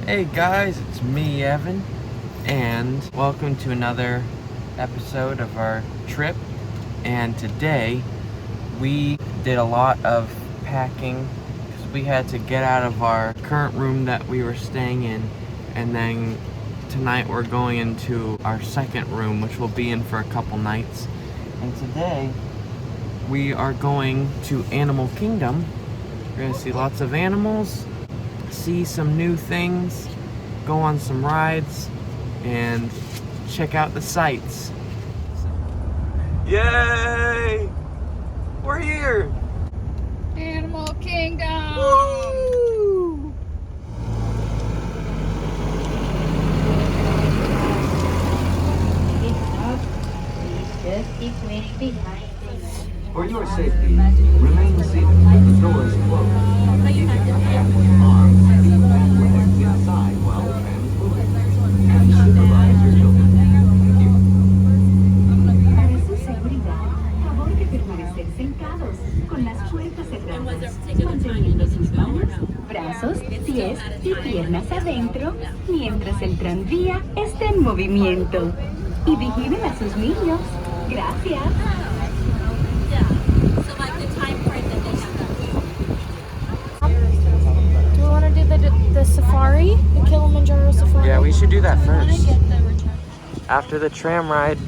Hey guys, it's me, Evan, and welcome to another episode of our trip. And today we did a lot of packing because we had to get out of our current room that we were staying in, and then tonight we're going into our second room, which we'll be in for a couple nights. And today we are going to Animal Kingdom. We're gonna see lots of animals, see some new things, go on some rides, and check out the sights. Yay! We're here! Animal Kingdom! Woo! Just keep waiting behind. For your safety, remain seated with the doors closed. You can protect arms, feet, and legs inside while transposing. And supervise your children. Thank you. Para su seguridad, favor de permanecer sentados con las puertas cerradas, manteniendo sus manos, brazos, pies y piernas adentro mientras el tranvía está en movimiento. Y vigilen a sus niños. Gracias. Do we want to do the safari? The Kilimanjaro safari? Yeah, we should do that first. After the tram ride,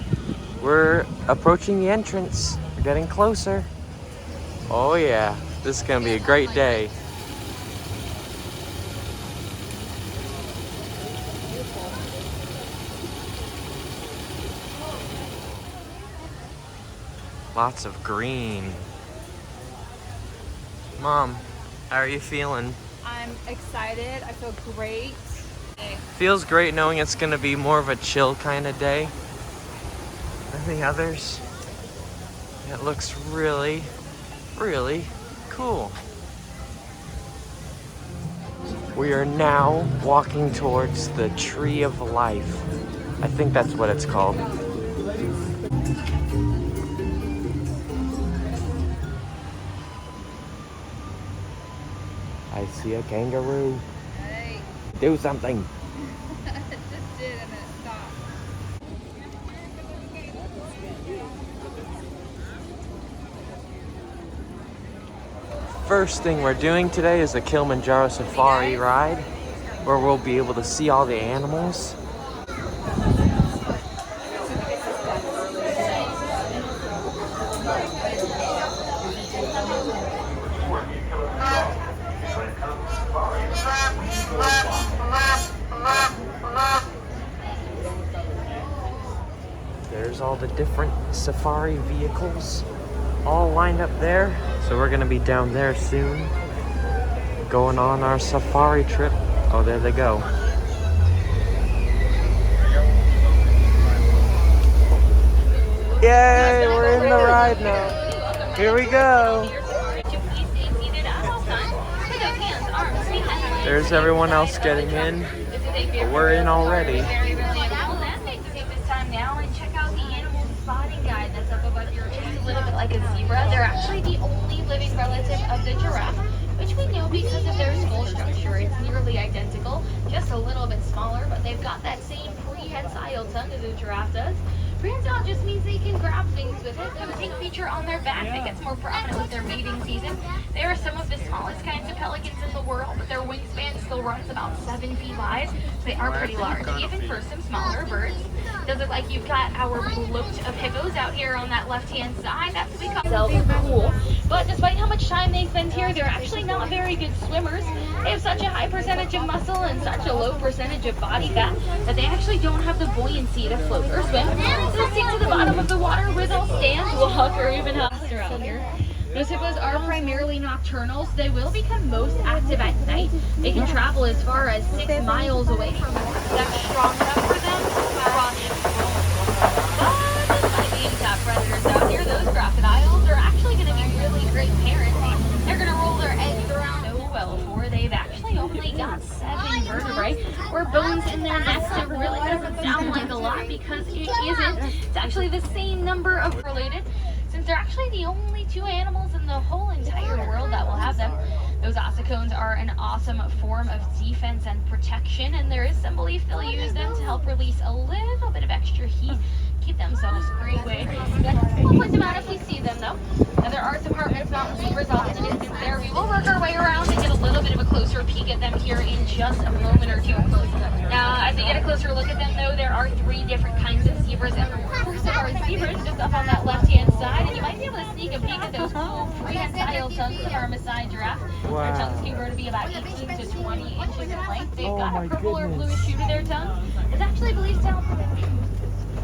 we're approaching the entrance. We're getting closer. Oh yeah, this is gonna be a great day. Lots of green. Mom, how are you feeling? I'm excited. I feel great. Feels great knowing it's gonna be more of a chill kind of day than the others. It looks really, really cool. We are now walking towards the Tree of Life. I think that's what it's called. I see a kangaroo. Hey. Do something. It just did and then it stopped. First thing we're doing today is the Kilimanjaro Safari ride, where we'll be able to see all the animals. There's all the different safari vehicles all lined up there. So we're gonna be down there soon, going on our safari trip. Oh, there they go. Yay, we're in the ride now. Here we go. There's everyone else getting in. But we're in already. A little bit like a zebra. They're actually the only living relative of the giraffe, which we know because of their skull structure. It's nearly identical, just a little bit smaller, but they've got that same prehensile tongue as a giraffe does. Prehensile just means they can grab things with it. They have a pink feature on their back that gets more prominent with their mating season. They are some of the smallest kinds of pelicans in the world, but their wingspan still runs about 7 feet wide. So they are pretty large, even for some smaller birds. Does look like you've got our float of hippos out here on that left-hand side. That's what we call them. Cool. But despite how much time they spend here, they're actually not very good swimmers. They have such a high percentage of muscle and such a low percentage of body fat that they actually don't have the buoyancy to float or swim. So they'll sink to the bottom of the water where they'll stand, walk, or even hop around here. Those hippos are primarily nocturnal, so they will become most active at night. They can travel as far as 6 miles away from us. That's strong enough for them to run in. But despite being top predators out here, those crocodiles are actually going to be really great parents. They're going to roll their eggs around so well for they've actually only got 7 vertebrae, or bones in their necks. It really doesn't sound like a lot because it isn't. It's actually the same number of related. Since they're actually the only 2 animals in the whole entire world that will have them. Those ossicones are an awesome form of defense and protection, and there is some belief they'll use them to help release a little bit of extra heat, keep themselves free way. We'll point them out if we see them though. Now there are some Hartman's mountain zebras off in the distance there. We will work our way around and get a little bit of a closer peek at them here in just a moment or two. Now as we get a closer look at them though, there are 3 different kinds of zebras, and the first of our zebras just up on that left hand side, and you might be able to sneak a peek at those cool prehensile tongues of our Maasai giraffe. Wow. Their tongues can grow to be about 18 to 20 inches in length. They've Oh got my a purple or goodness. bluish hue to their tongue. It's actually believed to help.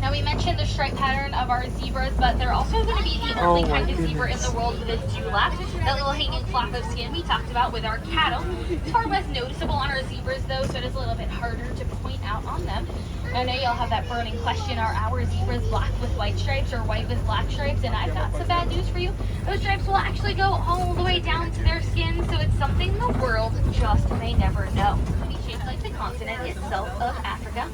Now we mentioned the stripe pattern of our zebras, but they're also going to be the only kind of zebra in the world with a dewlap, that little hanging flap of skin we talked about with our cattle. It's far less noticeable on our zebras though, so it is a little bit harder to point out on them. I know you'll have that burning question, are our zebras black with white stripes or white with black stripes? And I've got some bad news for you. Those stripes will actually go all the way down to their skin, so it's something the world just may never know. It'll be shaped like the continent itself of Africa.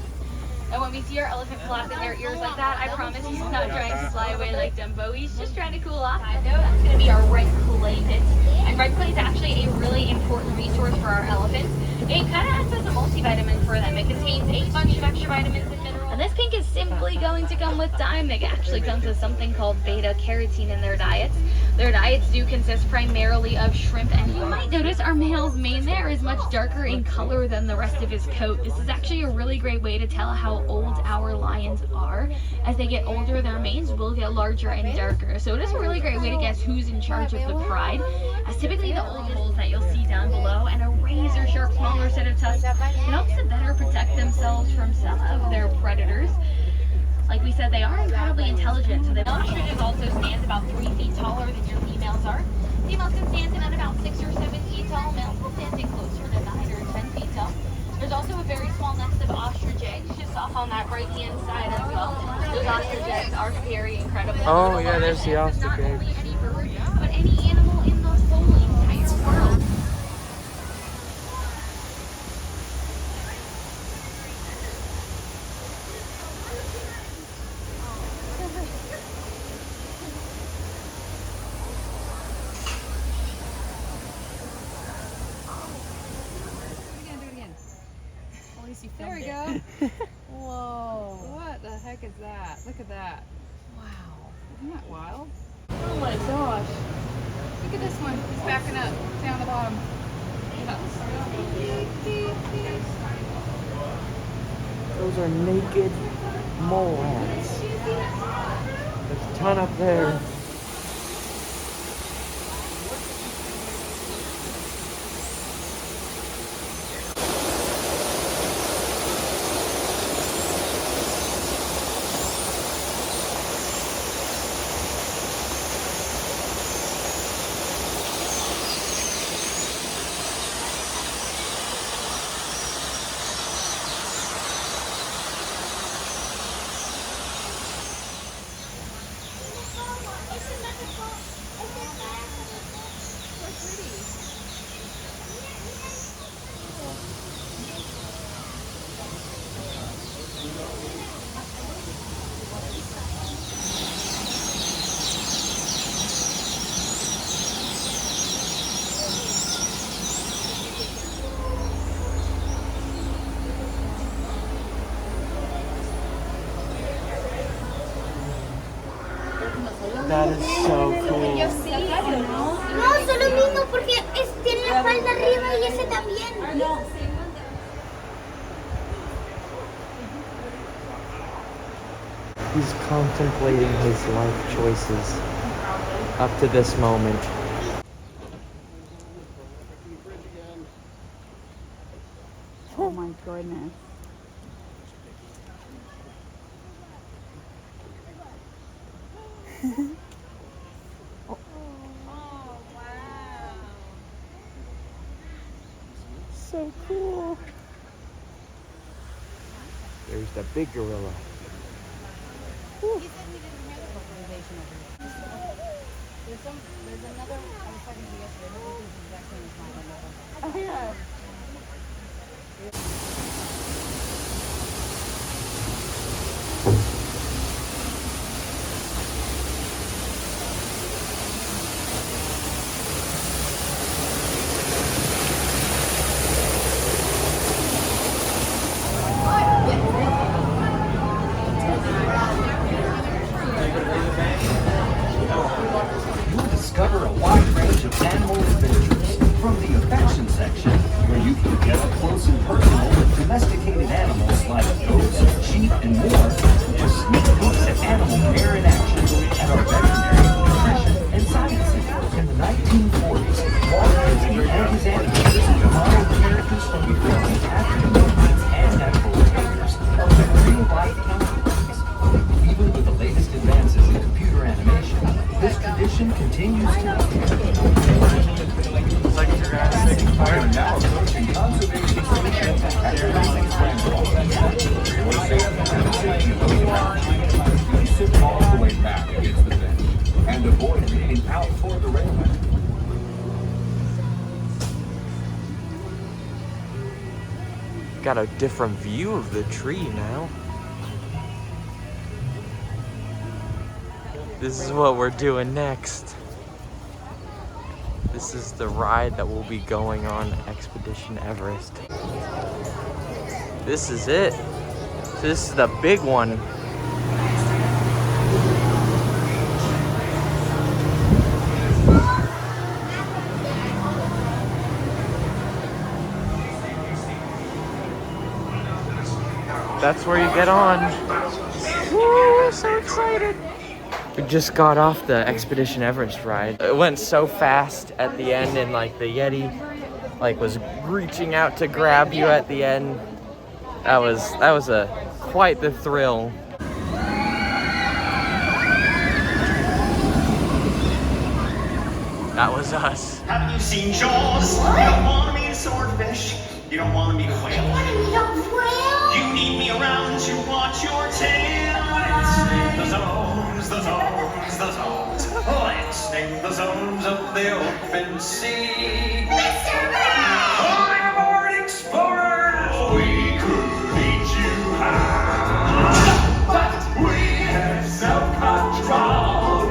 And when we see our elephant flapping their ears like that, I promise he's not trying to fly away like Dumbo. He's just trying to cool off. That's going to be our red clay pit. And red clay is actually a really important resource for our elephants. It kind of acts as a multivitamin for them. It contains a bunch of extra vitamins and minerals. And this pink is simply going to come with time. It actually comes with something called beta carotene in their diets. Their diets do consist primarily of shrimp, and you might notice our male's mane there is much darker in color than the rest of his coat. This is actually a really great way to tell how old our lions are. As they get older, their manes will get larger and darker. So it is a really great way to guess who's in charge of the pride, as typically the old bulls that you'll see down below, and a razor sharp smaller set of tusks, it helps to better protect themselves from some of their predators. Like we said, they are incredibly intelligent, so the ostriches also stand about 3 feet taller than your females are. Females can stand at about 6 or 7 feet tall. Males will stand closer to 9 or 10 feet tall. There's also a very small nest of ostrich eggs just off on that right hand side as well. Those ostrich eggs are very incredible. Oh yeah, there's the ostrich Not egg. only any bird, but any animal in the whole entire world. There we go. Whoa. What the heck is that? Look at that. Wow. Isn't that wild? Oh my gosh. Look at this one. He's backing up down the bottom. Those are naked mole rats. There's a ton up there. That is so cool. No, son lo mismo porque tiene la falda arriba y ese también. No. He's contemplating his life choices up to this moment. Oh my goodness. So cool. There's the big gorilla. There's another, I was talking to you yesterday, but this is the exact same as mine. Oh yeah. and more with sneak looks at animal care in action at our veterinary, nutrition, and science center. In the 1940s, Walt Disney and his animators modeled characters from before the active movements and natural behaviors of the real-life counterparts. Even with the latest advances in computer animation, this tradition continues to we are now approaching conservation solutions at the Disney's Grand Walk. For safety and the safety of those around you, please sit all the way back against the bench and avoid leaning out toward the railing. Got a different view of the tree now. This is what we're doing next. This is the ride that we'll be going on Expedition Everest. This is it. This is the big one. That's where you get on. Woo, so excited. We just got off the Expedition Everest ride. It went so fast at the end, and like the Yeti like was reaching out to grab you at the end. That was quite the thrill. That was us. Haven't you seen Jaws? You don't want to meet a swordfish. You don't want to meet a whale. You need me around to watch your tail. Let's name the zones, the zones, the zones. Let's name the zones of the open sea. I'm aboard explorers. We could teach you how, but we have self-control.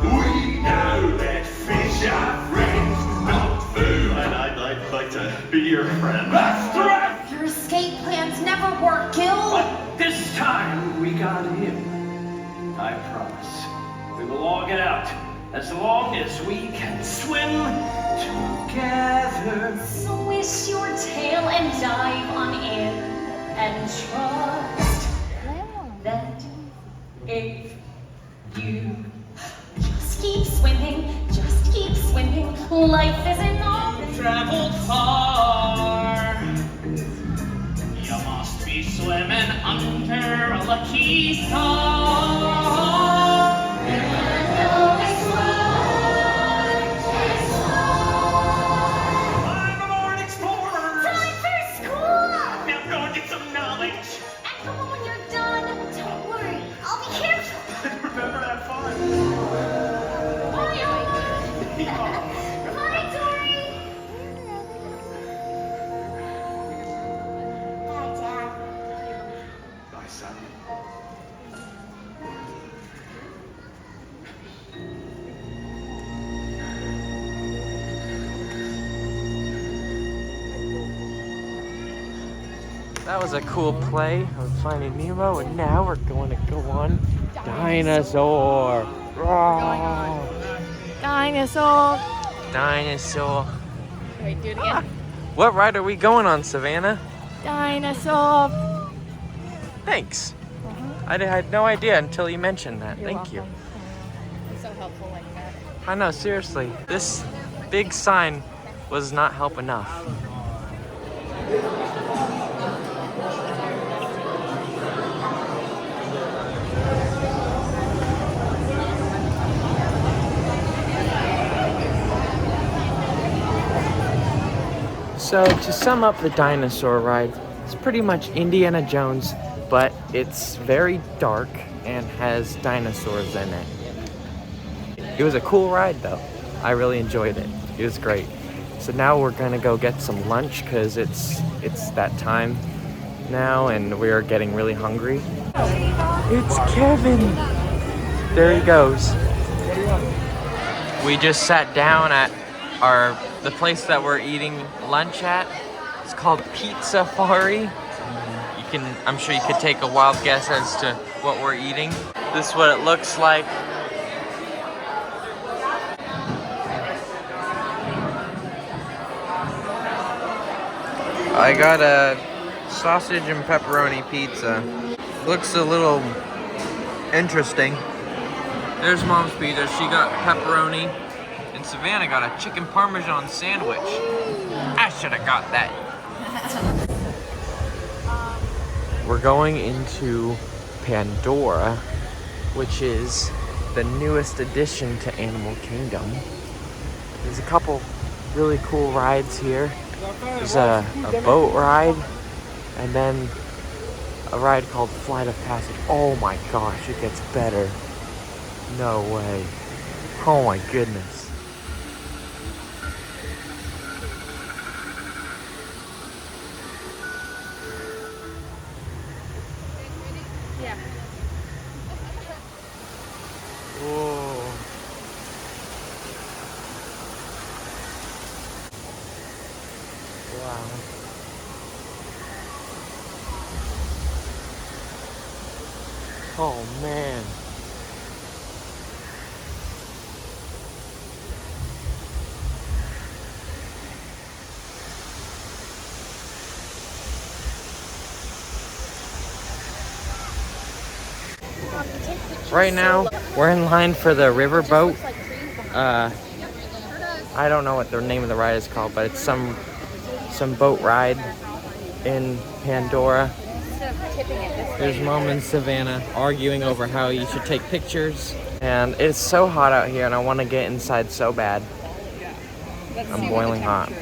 We know that fish are friends, not food. And I'd like to be your friend. That's right. Your escape plans never work, Gil. But this time we got him. I promise. We will all get out as long as we can swim together. Swish your tail and dive on in, and trust that if you just keep swimming, life isn't all traveled far. You must be swimming under a lucky star. I'm aboard Explorers. Time for school. Now go and get some knowledge. And come on when you're done. Don't worry, I'll be careful. Remember that fun. Bye, Elma. Bye, Dory. Bye, Dad. Bye, son. That was a cool play of Finding Nemo, and now we're going to go on Dinosaur. Roar. Dinosaur. Dinosaur. Wait, do it again. What ride are we going on, Savannah? Dinosaur. Thanks. I had no idea until you mentioned that. You're Thank you. welcome. You're so helpful like that. I know, seriously. This big sign was not help enough. So to sum up the dinosaur ride, it's pretty much Indiana Jones, but it's very dark and has dinosaurs in it. It was a cool ride though. I really enjoyed it. It was great. So now we're gonna go get some lunch because it's that time now and we're getting really hungry. It's Kevin! There he goes. We just sat down at the place that we're eating lunch at. It's called Pizza Safari. I'm sure you could take a wild guess as to what we're eating. This is what it looks like. I got a sausage and pepperoni pizza. Looks a little interesting. There's Mom's pizza. She got pepperoni, and Savannah got a chicken parmesan sandwich. I should have got that. We're going into Pandora, which is the newest addition to Animal Kingdom. There's a couple really cool rides here. There's a boat ride, and then a ride called Flight of Passage. Oh my gosh, it gets better. No way. Oh my goodness. Yeah. Whoa. Wow. Oh man. Right now, we're in line for the riverboat. I don't know what the name of the ride is called, but it's some boat ride in Pandora. There's Mom and Savannah arguing over how you should take pictures. And it's so hot out here, and I want to get inside so bad. I'm boiling hot.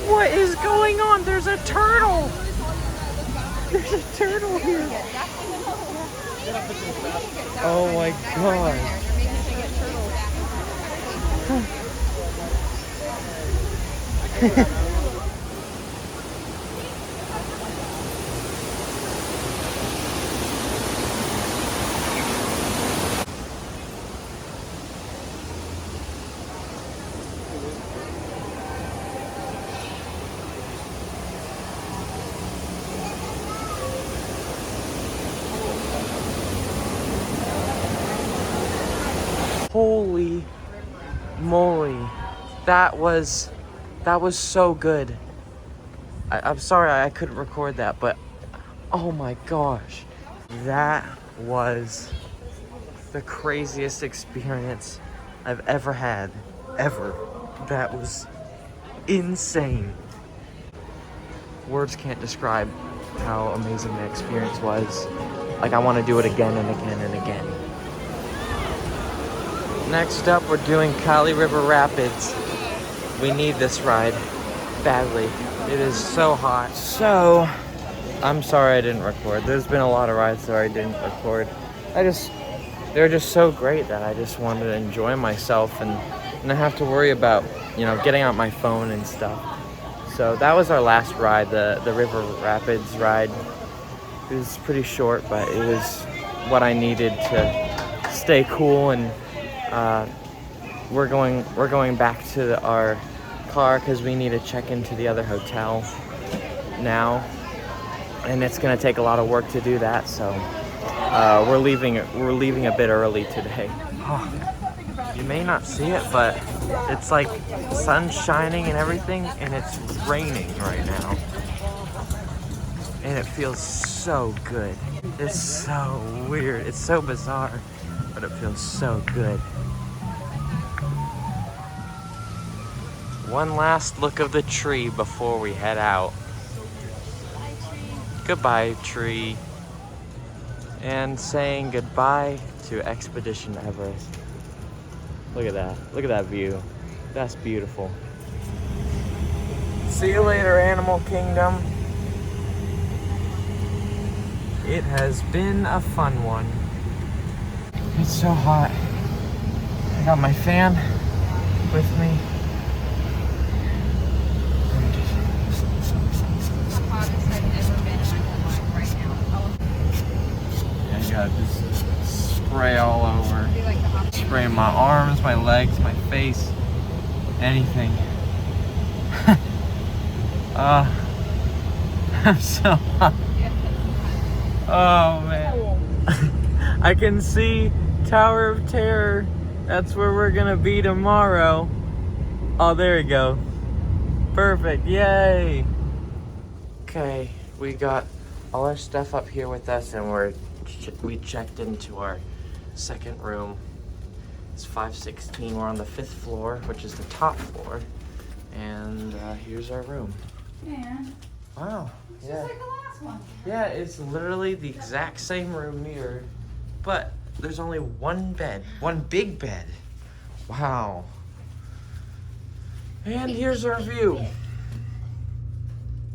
What is going on? There's a turtle! There's a turtle here! Oh my god! Holy moly, that was so good. I'm sorry I couldn't record that, but oh my gosh, that was the craziest experience I've ever had, ever. That was insane. Words can't describe how amazing the experience was. Like, I want to do it again and again and again. Next up, we're doing Kali River Rapids. We need this ride badly. It is so hot. So, I'm sorry I didn't record. There's been a lot of rides that I didn't record. They're just so great that I just wanted to enjoy myself and not have to worry about, getting out my phone and stuff. So that was our last ride, the River Rapids ride. It was pretty short, but it was what I needed to stay cool. And we're going back to our car because we need to check into the other hotel now, and it's gonna take a lot of work to do that. So we're leaving a bit early today. Oh, you may not see it, but it's like sun's shining and everything, and it's raining right now. And it feels so good. It's so weird. It's so bizarre, but it feels so good. One last look of the tree before we head out. Goodbye, tree. And saying goodbye to Expedition Everest. Look at that. Look at that view. That's beautiful. See you later, Animal Kingdom. It has been a fun one. It's so hot. I got my fan with me. Yeah, you gotta just spray all over. Spray my arms, my legs, my face, anything. I'm so hot. Oh man. I can see Tower of Terror. That's where we're gonna be tomorrow. Oh, there we go. Perfect, yay. Okay, we got all our stuff up here with us, and we checked into our second room. It's 516. We're on the 5th floor, which is the top floor, and here's our room. Yeah. Wow. It's Yeah. just like the last one. Yeah, it's literally the exact same room mirrored, but there's only one bed, one big bed. Wow. And here's our view.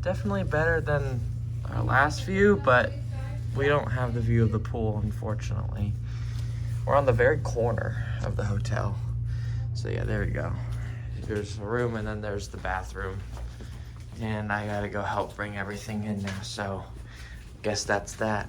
Definitely better than our last view, but we don't have the view of the pool, unfortunately. We're on the very corner of the hotel. So yeah, there we go. There's a room, and then there's the bathroom. And I gotta go help bring everything in now, so guess that's that.